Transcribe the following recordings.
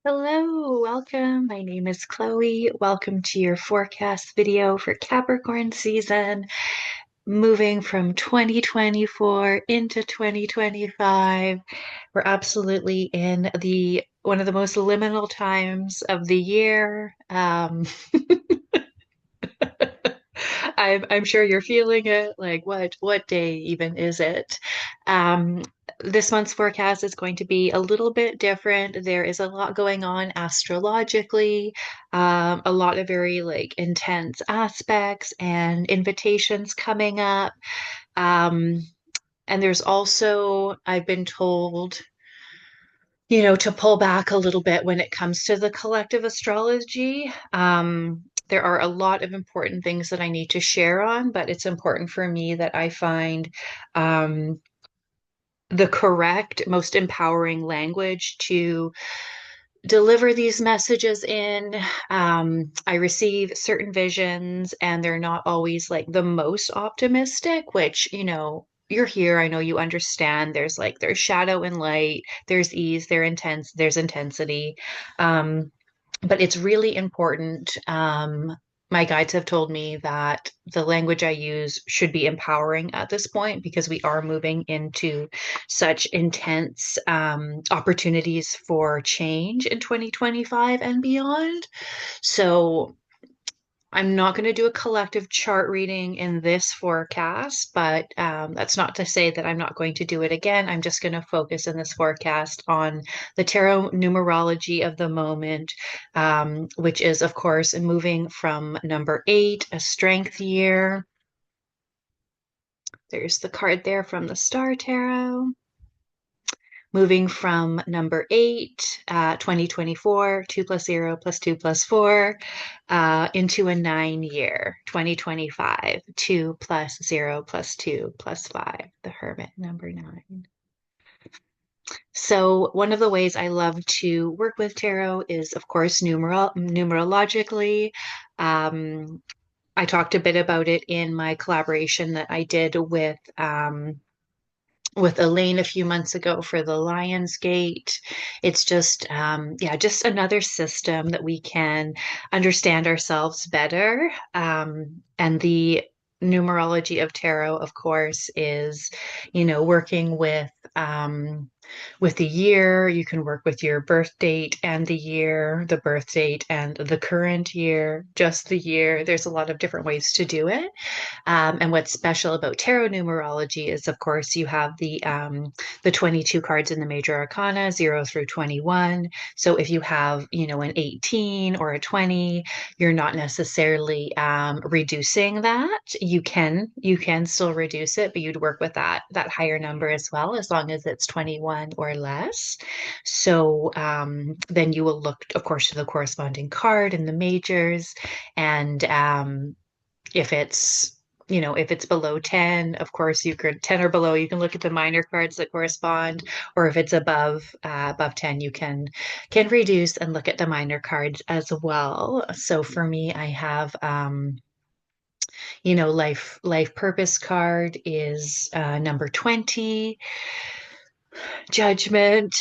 Hello, welcome. My name is Chloe. Welcome to your forecast video for Capricorn season, moving from 2024 into 2025. We're absolutely in the one of the most liminal times of the year. I'm sure you're feeling it. Like what day even is it? Um, this month's forecast is going to be a little bit different. There is a lot going on astrologically, a lot of very like intense aspects and invitations coming up. Um, and there's also, I've been told, to pull back a little bit when it comes to the collective astrology. There are a lot of important things that I need to share on, but it's important for me that I find um, the correct, most empowering language to deliver these messages in. I receive certain visions, and they're not always like the most optimistic, which, you're here. I know you understand. There's shadow and light, there's ease, there's intensity. Um, but it's really important. My guides have told me that the language I use should be empowering at this point because we are moving into such intense opportunities for change in 2025 and beyond. So I'm not going to do a collective chart reading in this forecast, but that's not to say that I'm not going to do it again. I'm just going to focus in this forecast on the tarot numerology of the moment, which is, of course, moving from number 8, a strength year. There's the card there from the Star Tarot. Moving from number 8, 2024, 2 plus 0 plus 2 plus 4, into a 9 year, 2025, 2 plus 0 plus 2 plus 5, the Hermit, number 9. So one of the ways I love to work with tarot is, of course, numerologically. Um, I talked a bit about it in my collaboration that I did with Elaine a few months ago for the Lionsgate. It's just, yeah, just another system that we can understand ourselves better. And the numerology of tarot, of course, is, working with the year. You can work with your birth date and the year, the birth date and the current year, just the year. There's a lot of different ways to do it. And what's special about tarot numerology is, of course, you have the 22 cards in the major arcana, 0 through 21. So if you have, an 18 or a 20, you're not necessarily reducing that. You can still reduce it, but you'd work with that higher number as well, as long as it's 21 or less. So then you will look, of course, to the corresponding card in the majors, and if it's below 10, of course, you could 10 or below, you can look at the minor cards that correspond, or if it's above 10, you can reduce and look at the minor cards as well. So for me, I have life purpose card is number 20, judgment.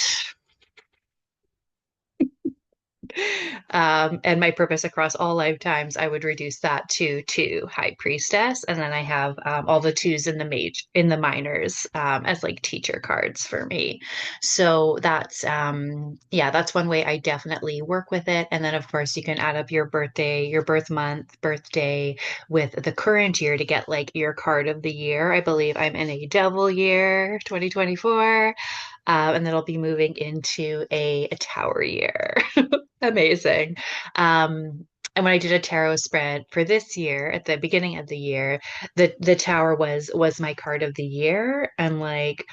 And my purpose across all lifetimes, I would reduce that to 2, High Priestess, and then I have all the twos in the minors as like teacher cards for me. So yeah, that's one way I definitely work with it. And then of course you can add up your birthday, your birth month, birthday with the current year to get like your card of the year. I believe I'm in a devil year, 2024. And then I'll be moving into a tower year. Amazing. And when I did a tarot spread for this year, at the beginning of the year, the tower was my card of the year, and like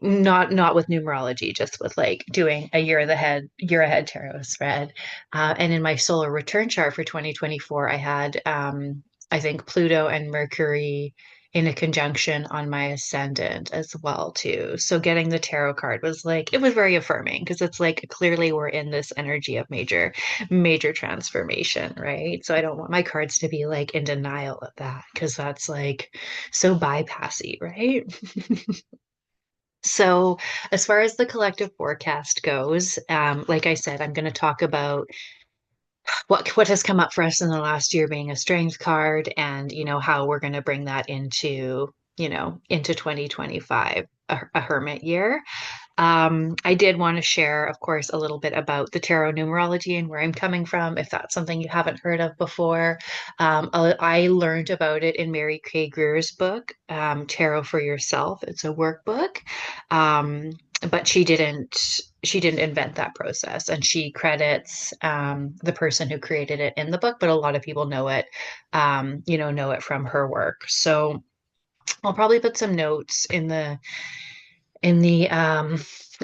not with numerology, just with like doing a year ahead tarot spread. And in my solar return chart for 2024, I had I think Pluto and Mercury in a conjunction on my ascendant as well too. So getting the tarot card was like, it was very affirming because it's like clearly we're in this energy of major transformation, right? So I don't want my cards to be like in denial of that because that's like so bypassy, right? So, as far as the collective forecast goes, like I said, I'm going to talk about what has come up for us in the last year being a strength card, and how we're going to bring that into 2025, a hermit year. I did want to share, of course, a little bit about the tarot numerology and where I'm coming from, if that's something you haven't heard of before. I learned about it in Mary Kay Greer's book, Tarot for Yourself. It's a workbook. But she didn't invent that process, and she credits the person who created it in the book, but a lot of people know it from her work. So I'll probably put some notes in the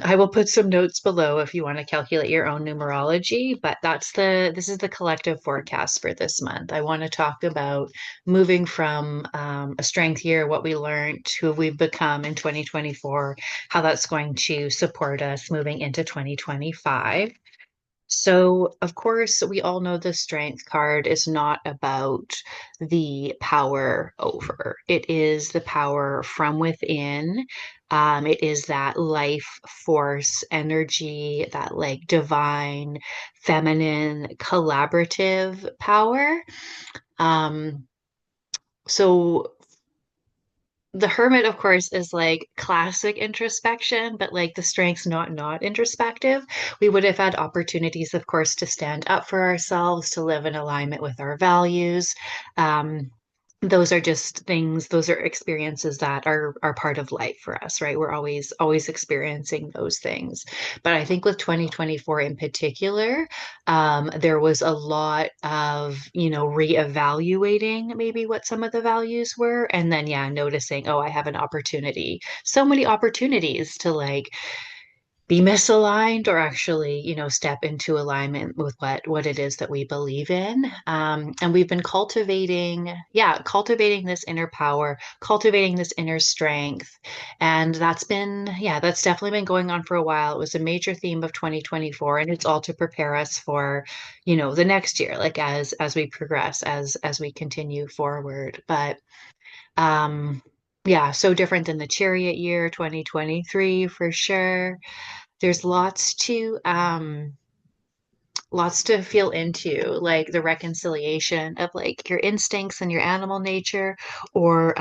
I will put some notes below if you want to calculate your own numerology, but this is the collective forecast for this month. I want to talk about moving from a strength year, what we learned, who we've become in 2024, how that's going to support us moving into 2025. So, of course, we all know the strength card is not about the power over. It is the power from within. It is that life force energy, that like divine, feminine, collaborative power. Um, so the hermit, of course, is like classic introspection, but like the strength's not introspective. We would have had opportunities, of course, to stand up for ourselves, to live in alignment with our values. Um, those are just things, those are experiences that are part of life for us, right? We're always experiencing those things. But I think with 2024 in particular, there was a lot of, reevaluating maybe what some of the values were. And then, yeah, noticing, oh, I have an opportunity, so many opportunities to like be misaligned or actually, step into alignment with what it is that we believe in. And we've been cultivating this inner power, cultivating this inner strength. And that's definitely been going on for a while. It was a major theme of 2024, and it's all to prepare us for, the next year, like as we progress, as we continue forward. But yeah, so different than the chariot year, 2023 for sure. There's lots to feel into, like the reconciliation of like your instincts and your animal nature, or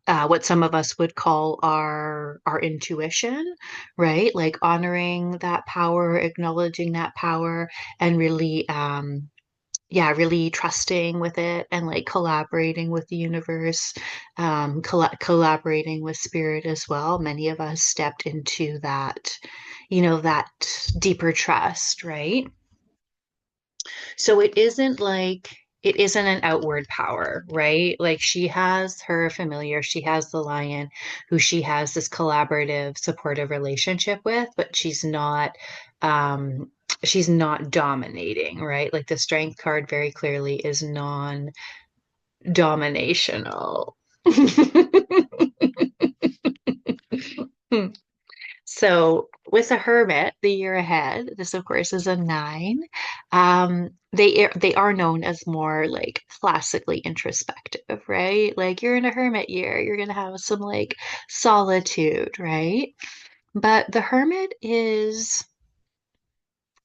what some of us would call our intuition, right? Like honoring that power, acknowledging that power, and really yeah, really trusting with it, and like collaborating with the universe, collaborating with spirit as well. Many of us stepped into that deeper trust, right? So it isn't an outward power, right? Like she has her familiar, she has the lion who she has this collaborative, supportive relationship with, but um she's not dominating, right? Like the strength card very clearly is non-dominational. So with a hermit, the year ahead, this of course is a nine. They are known as more like classically introspective, right? Like you're in a hermit year, you're gonna have some like solitude, right? But the hermit is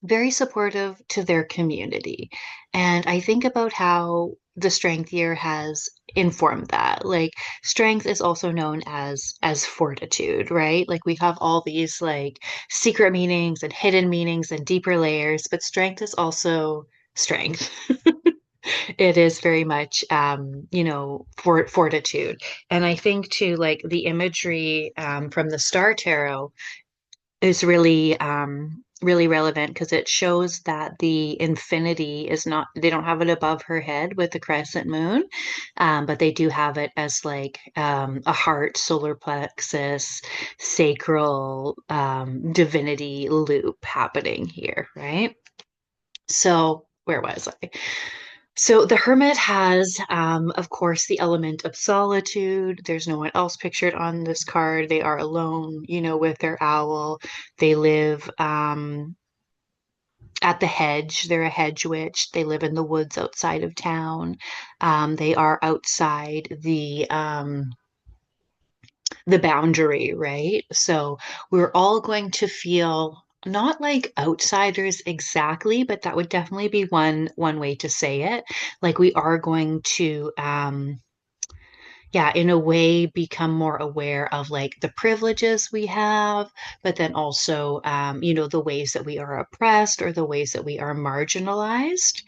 very supportive to their community. And I think about how the strength year has informed that. Like strength is also known as fortitude, right? Like we have all these like secret meanings and hidden meanings and deeper layers, but strength is also strength. It is very much fortitude. And I think too, like the imagery from the Star Tarot is really relevant because it shows that the infinity is not, they don't have it above her head with the crescent moon, but they do have it as like a heart, solar plexus, sacral divinity loop happening here, right? So where was I? So the hermit has, of course, the element of solitude. There's no one else pictured on this card. They are alone, with their owl. They live at the hedge. They're a hedge witch. They live in the woods outside of town. They are outside the boundary, right? So we're all going to feel not like outsiders exactly, but that would definitely be one way to say it. Like we are going to yeah, in a way become more aware of like the privileges we have, but then also, the ways that we are oppressed or the ways that we are marginalized.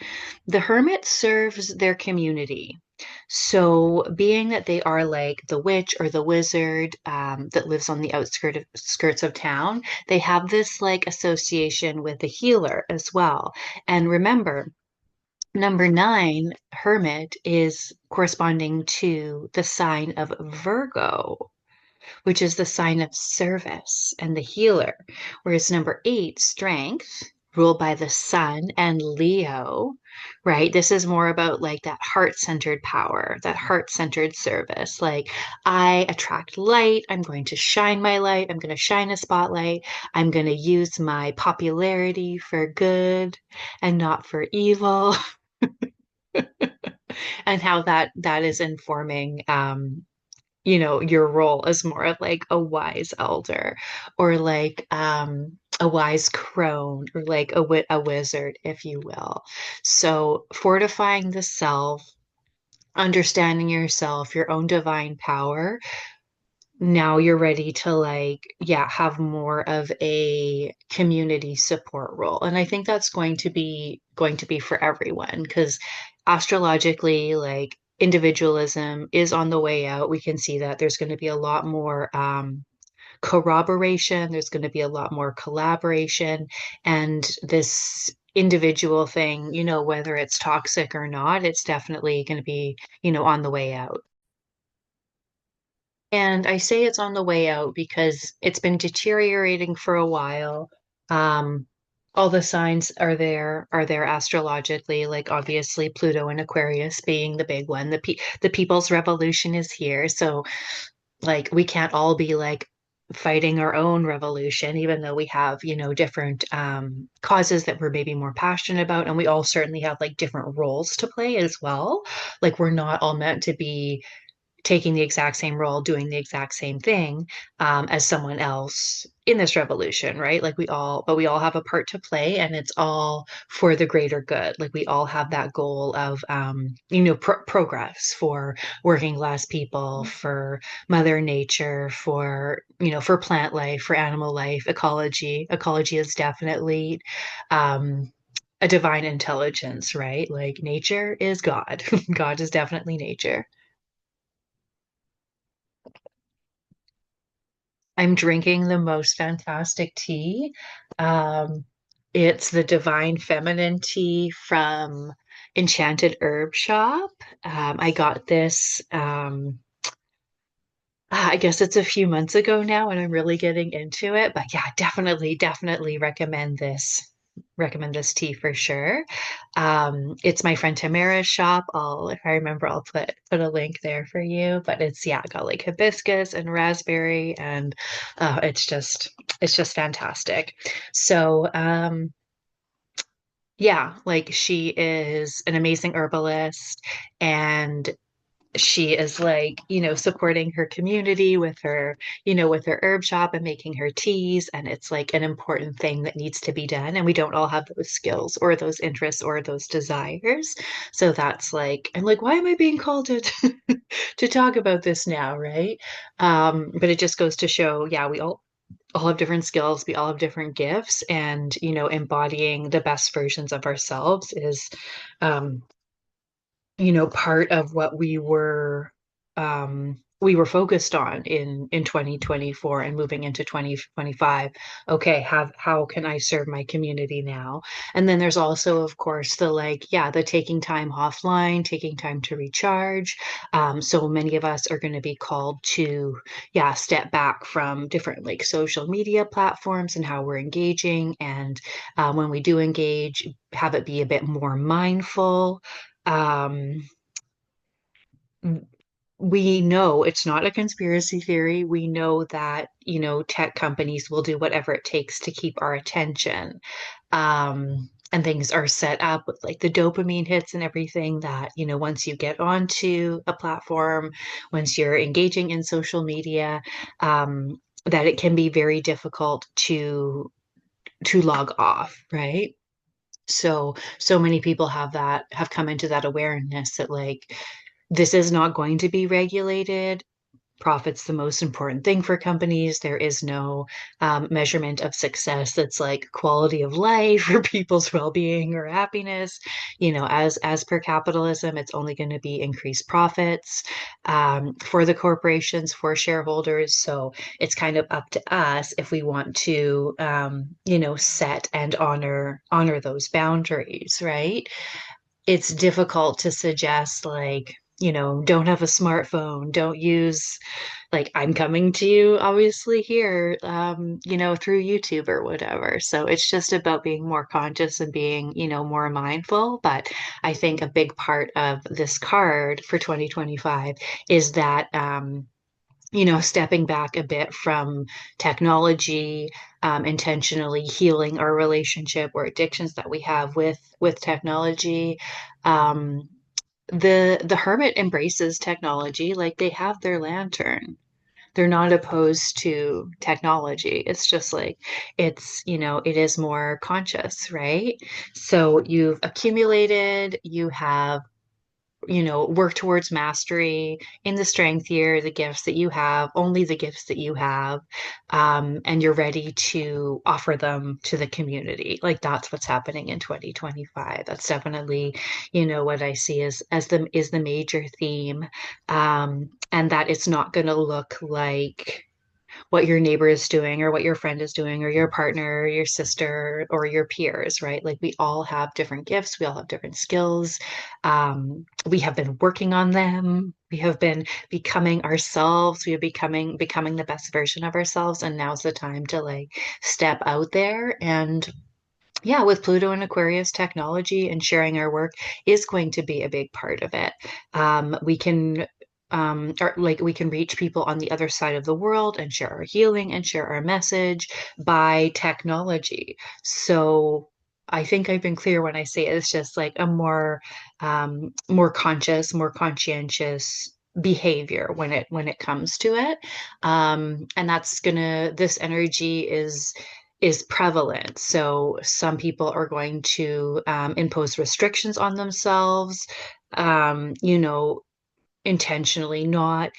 The hermit serves their community. So, being that they are like the witch or the wizard that lives on the skirts of town, they have this like association with the healer as well. And remember, number nine, Hermit, is corresponding to the sign of Virgo, which is the sign of service and the healer. Whereas number eight, Strength, ruled by the sun and Leo, right? This is more about like that heart-centered power, that heart-centered service. Like, I attract light. I'm going to shine my light. I'm going to shine a spotlight. I'm going to use my popularity for good and not for evil. And how that is informing your role as more of like a wise elder or like a wise crone or like a wizard, if you will. So fortifying the self, understanding yourself, your own divine power. Now you're ready to like, yeah, have more of a community support role. And I think that's going to be for everyone because astrologically, like individualism is on the way out. We can see that there's going to be a lot more corroboration, there's going to be a lot more collaboration, and this individual thing, whether it's toxic or not, it's definitely going to be, on the way out. And I say it's on the way out because it's been deteriorating for a while. Um, all the signs are there astrologically, like obviously Pluto and Aquarius being the big one. The people's revolution is here. So like we can't all be like fighting our own revolution, even though we have, different causes that we're maybe more passionate about. And we all certainly have like different roles to play as well. Like we're not all meant to be taking the exact same role, doing the exact same thing as someone else in this revolution, right? Like we all have a part to play, and it's all for the greater good. Like we all have that goal of, progress for working class people, for Mother Nature, for plant life, for animal life, ecology. Ecology is definitely. A divine intelligence, right? Like nature is God. God is definitely nature. I'm drinking the most fantastic tea. Um, it's the Divine Feminine tea from Enchanted Herb Shop. I got this, I guess it's a few months ago now, and I'm really getting into it. But yeah, definitely, definitely recommend this. Recommend this tea for sure. It's my friend Tamara's shop. If I remember, I'll put a link there for you. But it's yeah, got like hibiscus and raspberry, and it's just fantastic. So yeah, like she is an amazing herbalist, and she is like, supporting her community with her herb shop and making her teas. And it's like an important thing that needs to be done. And we don't all have those skills or those interests or those desires. So that's like, I'm like, why am I being called to, to talk about this now? Right. But it just goes to show, yeah, we all have different skills, we all have different gifts, and embodying the best versions of ourselves is um part of what we were focused on in 2024 and moving into 2025. Okay, how can I serve my community now? And then there's also, of course, the like, yeah, the taking time offline, taking time to recharge. So many of us are going to be called to, yeah, step back from different like social media platforms and how we're engaging. And when we do engage, have it be a bit more mindful. um, we know it's not a conspiracy theory. We know that, tech companies will do whatever it takes to keep our attention. Um, and things are set up with like the dopamine hits and everything that, once you get onto a platform, once you're engaging in social media, that it can be very difficult to log off, right? So many people have come into that awareness that like this is not going to be regulated. Profit's the most important thing for companies. There is no measurement of success that's like quality of life or people's well-being or happiness. As per capitalism, it's only going to be increased profits for the corporations, for shareholders. So it's kind of up to us if we want to, set and honor those boundaries, right? It's difficult to suggest like, don't have a smartphone, don't use like I'm coming to you obviously here, through YouTube or whatever. So it's just about being more conscious and being, more mindful. But I think a big part of this card for 2025 is that stepping back a bit from technology, intentionally healing our relationship or addictions that we have with technology. Um, the Hermit embraces technology, like they have their lantern. They're not opposed to technology. It's just like it is more conscious, right? So you've accumulated, you have work towards mastery in the strength year, the gifts that you have, only the gifts that you have, and you're ready to offer them to the community. Like that's what's happening in 2025. That's definitely, what I see as the major theme, and that it's not going to look like what your neighbor is doing or what your friend is doing or your partner or your sister or your peers, right? Like we all have different gifts, we all have different skills. We have been working on them. We have been becoming ourselves. We are becoming the best version of ourselves. And now's the time to like step out there and yeah, with Pluto and Aquarius, technology and sharing our work is going to be a big part of it. We can, or like we can reach people on the other side of the world and share our healing and share our message by technology. So I think I've been clear when I say it's just like a more conscious, more conscientious behavior when it comes to it. And this energy is prevalent. So some people are going to impose restrictions on themselves, intentionally not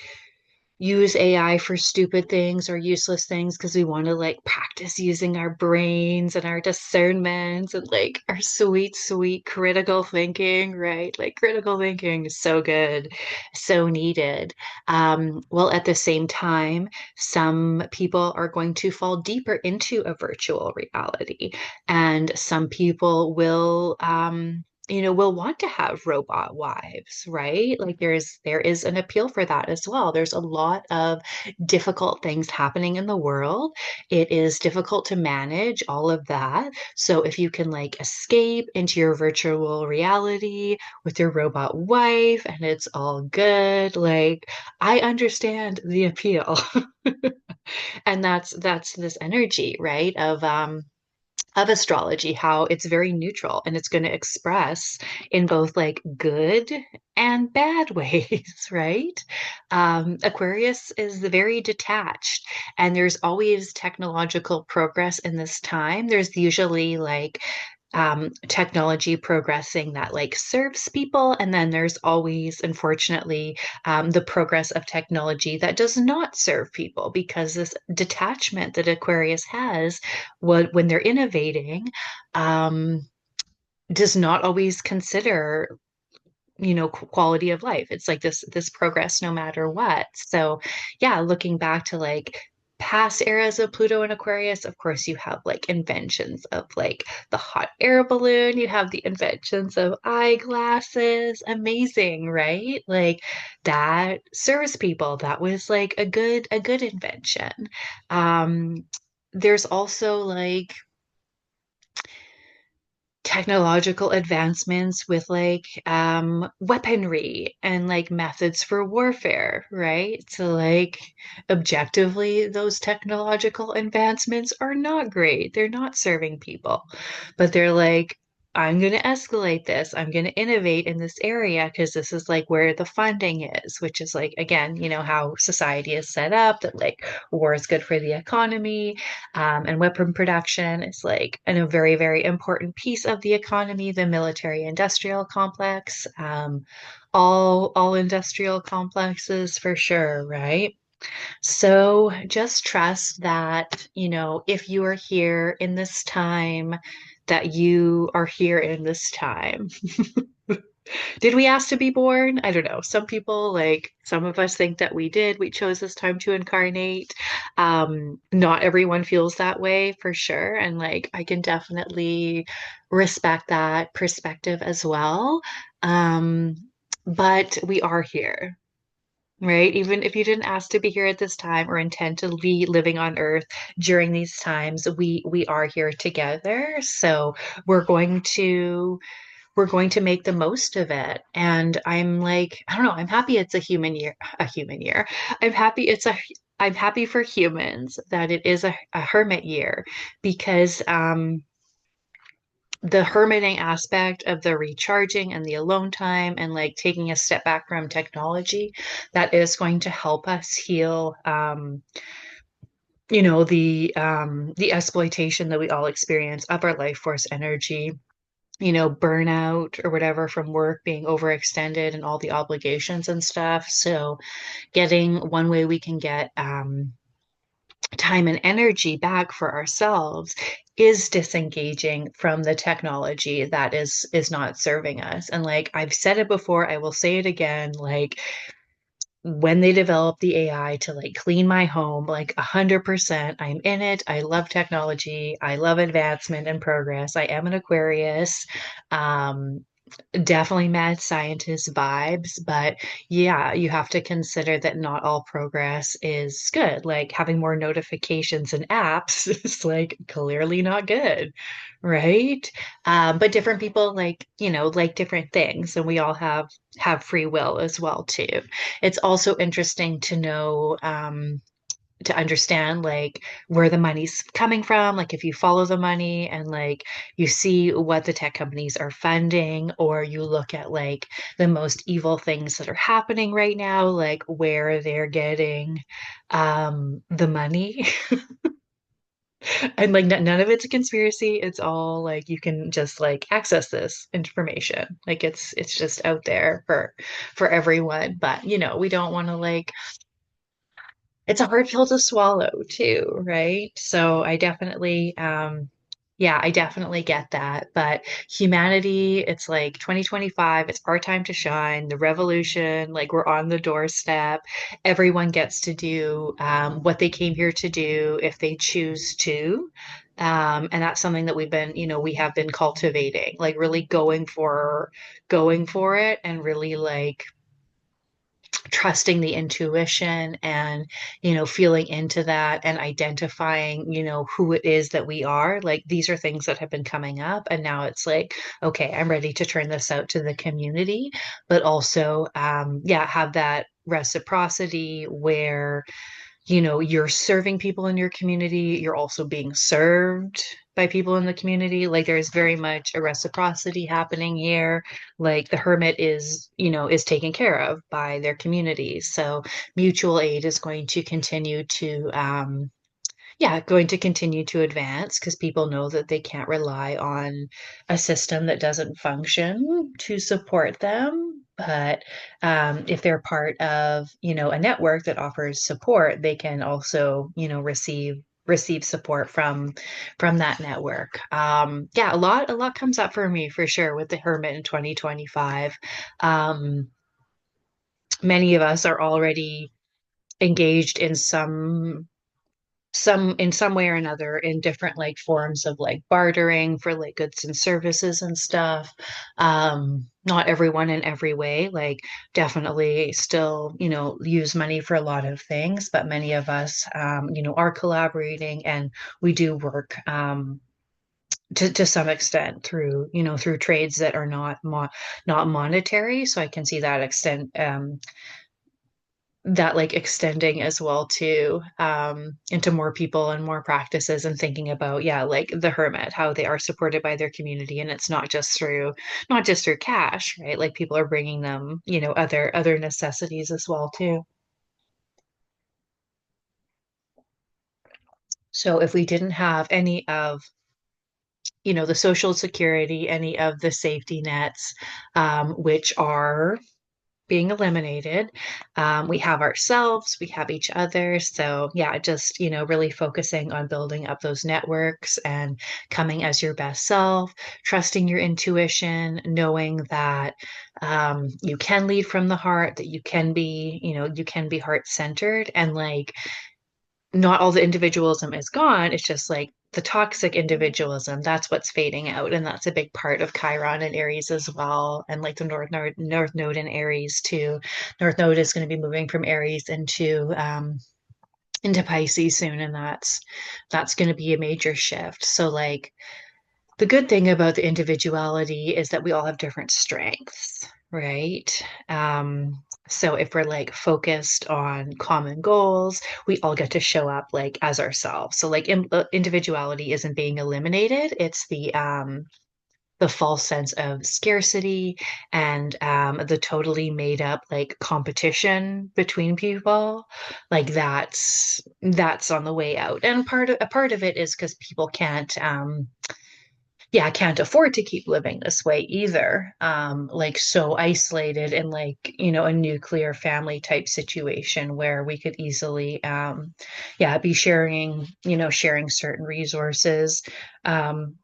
use AI for stupid things or useless things because we want to like practice using our brains and our discernments and like our sweet, sweet critical thinking, right? Like critical thinking is so good, so needed. Well, at the same time, some people are going to fall deeper into a virtual reality, and some people will want to have robot wives, right? Like there is an appeal for that as well. There's a lot of difficult things happening in the world. It is difficult to manage all of that. So if you can like escape into your virtual reality with your robot wife and it's all good, like I understand the appeal. And that's this energy, right? Of astrology, how it's very neutral and it's going to express in both like good and bad ways, right? Aquarius is very detached, and there's always technological progress in this time. There's usually like technology progressing that like serves people, and then there's always, unfortunately, the progress of technology that does not serve people because this detachment that Aquarius has when they're innovating um, does not always consider quality of life. It's like this progress no matter what. So yeah, looking back to like past eras of Pluto and Aquarius, of course you have like inventions of like the hot air balloon, you have the inventions of eyeglasses, amazing, right? Like that serves people. That was like a good invention. um there's also like technological advancements with like weaponry and like methods for warfare, right? So like objectively those technological advancements are not great. They're not serving people. But they're like I'm going to escalate this. I'm going to innovate in this area because this is like where the funding is, which is like, again, how society is set up that like war is good for the economy, and weapon production is like a very, very important piece of the economy, the military industrial complex, all industrial complexes for sure, right? So just trust that, if you are here in this time, that you are here in this time. Did we ask to be born? I don't know. Some people, like some of us think that we did. We chose this time to incarnate. Not everyone feels that way for sure. And like I can definitely respect that perspective as well. Um, but we are here. Right? Even if you didn't ask to be here at this time or intend to be living on Earth during these times, we are here together. So we're going to we're going to make the most of it. And I'm like, I don't know, I'm happy it's a human year. I'm happy it's a I'm happy for humans that it is a hermit year because the hermiting aspect of the recharging and the alone time and like taking a step back from technology that is going to help us heal the exploitation that we all experience of our life force energy, burnout or whatever from work being overextended and all the obligations and stuff. So getting one way we can get time and energy back for ourselves is disengaging from the technology that is not serving us. And like I've said it before, I will say it again, like when they develop the AI to like clean my home, like 100%, I'm in it. I love technology. I love advancement and progress. I am an Aquarius. Um, Definitely mad scientist vibes, but yeah, you have to consider that not all progress is good. Like having more notifications and apps is like clearly not good, right? But different people like different things, and we all have free will as well too. It's also interesting to know to understand like where the money's coming from, like if you follow the money and like you see what the tech companies are funding, or you look at like the most evil things that are happening right now, like where they're getting the money. And like none of it's a conspiracy. It's all like you can just like access this information. Like it's just out there for everyone. But we don't want to like it's a hard pill to swallow too, right? So I definitely get that. But humanity, it's like 2025, it's our time to shine, the revolution, like we're on the doorstep. Everyone gets to do what they came here to do if they choose to. And that's something that we have been cultivating, like really going for it and really like trusting the intuition and feeling into that and identifying who it is that we are. Like these are things that have been coming up, and now it's like, okay, I'm ready to turn this out to the community, but also yeah, have that reciprocity where you're serving people in your community, you're also being served by people in the community. Like there's very much a reciprocity happening here. Like the hermit is taken care of by their community. So mutual aid is going to continue to advance because people know that they can't rely on a system that doesn't function to support them. But if they're part of, a network that offers support, they can also, receive support from that network. Yeah, a lot comes up for me for sure with the Hermit in 2025. Um, Many of us are already engaged in some way or another in different like forms of like bartering for like goods and services and stuff. Not everyone in every way, like definitely still use money for a lot of things, but many of us are collaborating, and we do work to some extent through trades that are not monetary. So I can see that extent, that like extending as well too, into more people and more practices, and thinking about, yeah, like the hermit, how they are supported by their community, and it's not just through cash, right? Like people are bringing them, other necessities as well too. So if we didn't have any of, the social security, any of the safety nets, which are being eliminated. We have ourselves, we have each other. So, yeah, just, really focusing on building up those networks and coming as your best self, trusting your intuition, knowing that you can lead from the heart, that you can be heart centered, and like not all the individualism is gone. It's just like the toxic individualism, that's what's fading out. And that's a big part of Chiron and Aries as well. And like the North Node in Aries too. North Node is going to be moving from Aries into Pisces soon. And that's going to be a major shift. So like the good thing about the individuality is that we all have different strengths, right? So if we're like focused on common goals, we all get to show up like as ourselves. So like individuality isn't being eliminated. It's the false sense of scarcity and the totally made up like competition between people, like that's on the way out. And a part of it is because people can't afford to keep living this way either. Like so isolated in like, a nuclear family type situation where we could easily, be sharing certain resources. Um,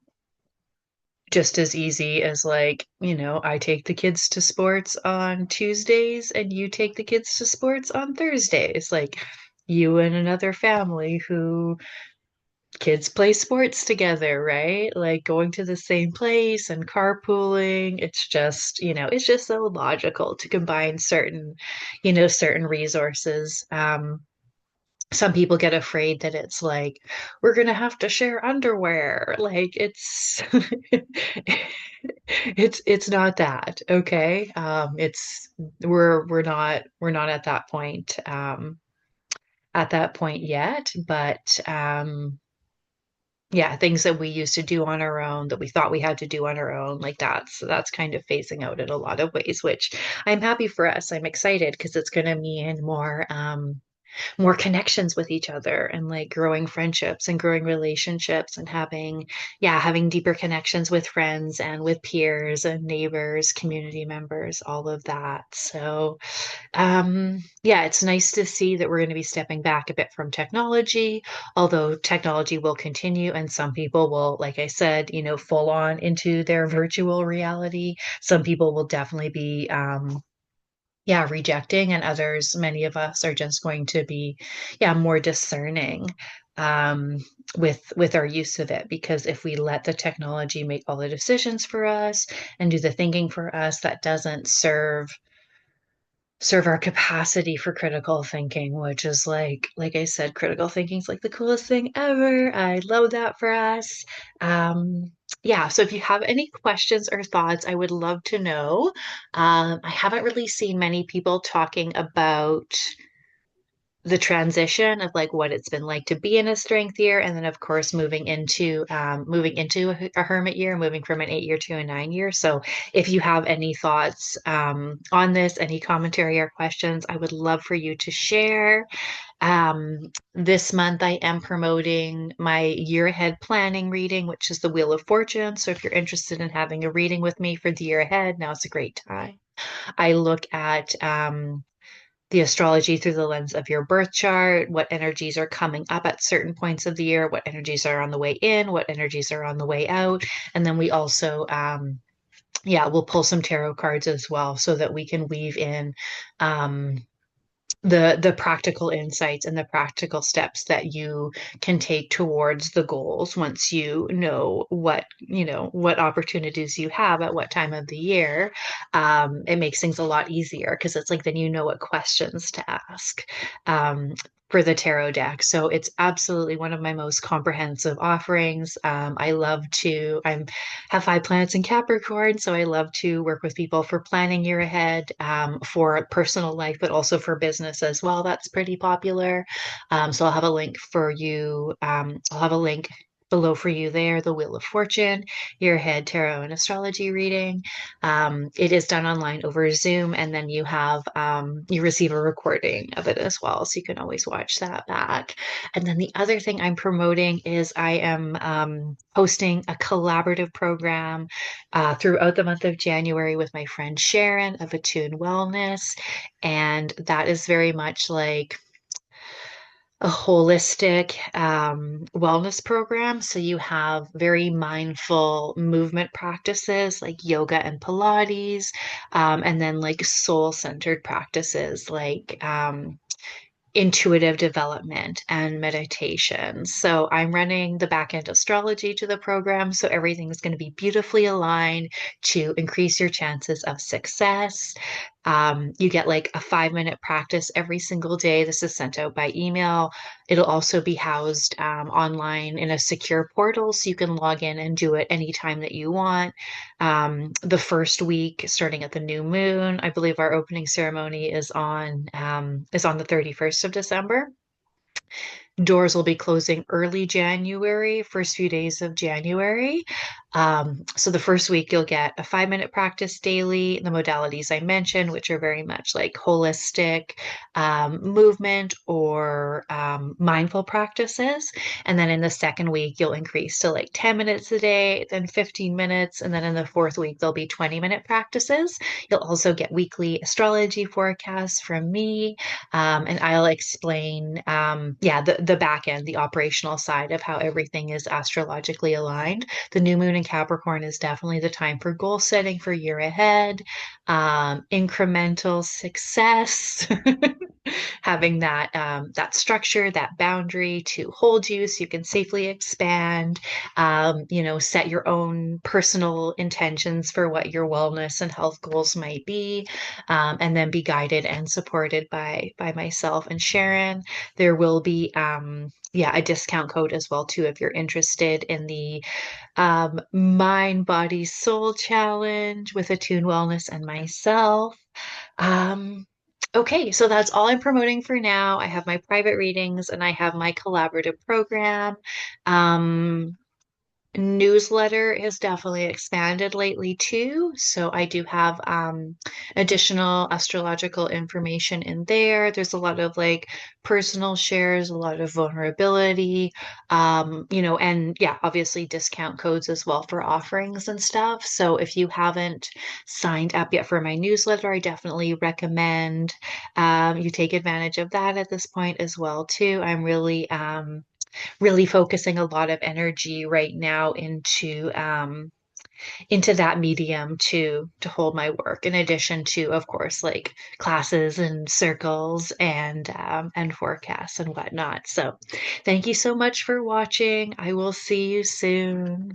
just as easy as like, I take the kids to sports on Tuesdays and you take the kids to sports on Thursdays. Like you and another family who kids play sports together, right? Like going to the same place and carpooling. It's just so logical to combine certain resources. Some people get afraid that it's like we're gonna have to share underwear. Like it's it's not that, okay? It's we're not at that point yet, but yeah, things that we used to do on our own that we thought we had to do on our own, like that's kind of phasing out in a lot of ways, which I'm happy for us. I'm excited because it's going to mean more connections with each other and like growing friendships and growing relationships and having deeper connections with friends and with peers and neighbors, community members, all of that. So yeah, it's nice to see that we're going to be stepping back a bit from technology, although technology will continue and some people will, like I said, full on into their virtual reality. Some people will definitely be, rejecting, and others, many of us are just going to be, more discerning, um, with our use of it. Because if we let the technology make all the decisions for us and do the thinking for us, that doesn't serve our capacity for critical thinking, which is like I said, critical thinking is like the coolest thing ever. I love that for us. Yeah, so if you have any questions or thoughts, I would love to know. I haven't really seen many people talking about the transition of like what it's been like to be in a strength year, and then of course moving into a hermit year, moving from an 8 year to a 9 year. So if you have any thoughts on this, any commentary or questions, I would love for you to share. This month I am promoting my year ahead planning reading, which is the Wheel of Fortune. So if you're interested in having a reading with me for the year ahead, now is a great time. I look at the astrology through the lens of your birth chart, what energies are coming up at certain points of the year, what energies are on the way in, what energies are on the way out. And then we also, we'll pull some tarot cards as well so that we can weave in um, the practical insights and the practical steps that you can take towards the goals once what opportunities you have at what time of the year. It makes things a lot easier because it's like then you know what questions to ask. for the tarot deck. So it's absolutely one of my most comprehensive offerings. I love to, have 5 planets in Capricorn, so I love to work with people for planning year ahead, for personal life, but also for business as well. That's pretty popular. So I'll have a link for you. I'll have a link below for you there, the Wheel of Fortune, year ahead tarot and astrology reading. It is done online over Zoom, and then you receive a recording of it as well, so you can always watch that back. And then the other thing I'm promoting is I am hosting a collaborative program throughout the month of January with my friend Sharon of Attune Wellness, and that is very much like a holistic wellness program. So you have very mindful movement practices like yoga and Pilates, and then like soul-centered practices like intuitive development and meditation. So I'm running the back end astrology to the program. So everything's going to be beautifully aligned to increase your chances of success. You get like a 5 minute practice every single day. This is sent out by email. It'll also be housed online in a secure portal, so you can log in and do it anytime that you want. The first week, starting at the new moon, I believe our opening ceremony is on the 31st of December. Doors will be closing early January, first few days of January. So the first week you'll get a 5 minute practice daily, the modalities I mentioned, which are very much like holistic movement or mindful practices. And then in the second week, you'll increase to like 10 minutes a day, then 15 minutes. And then in the fourth week, there'll be 20-minute practices. You'll also get weekly astrology forecasts from me. And I'll explain, the back end, the operational side of how everything is astrologically aligned. The new moon in Capricorn is definitely the time for goal setting for year ahead, incremental success, having that structure, that boundary to hold you so you can safely expand. Set your own personal intentions for what your wellness and health goals might be, and then be guided and supported by myself and Sharon. There will be a discount code as well too if you're interested in the Mind, Body, Soul Challenge with Attune Wellness and myself. Um, okay, so that's all I'm promoting for now. I have my private readings and I have my collaborative program. Um, Newsletter has definitely expanded lately too. So I do have additional astrological information in there. There's a lot of like personal shares, a lot of vulnerability, and yeah, obviously discount codes as well for offerings and stuff. So if you haven't signed up yet for my newsletter, I definitely recommend you take advantage of that at this point as well too. I'm really focusing a lot of energy right now into that medium to hold my work in addition to of course like classes and circles and forecasts and whatnot. So thank you so much for watching. I will see you soon.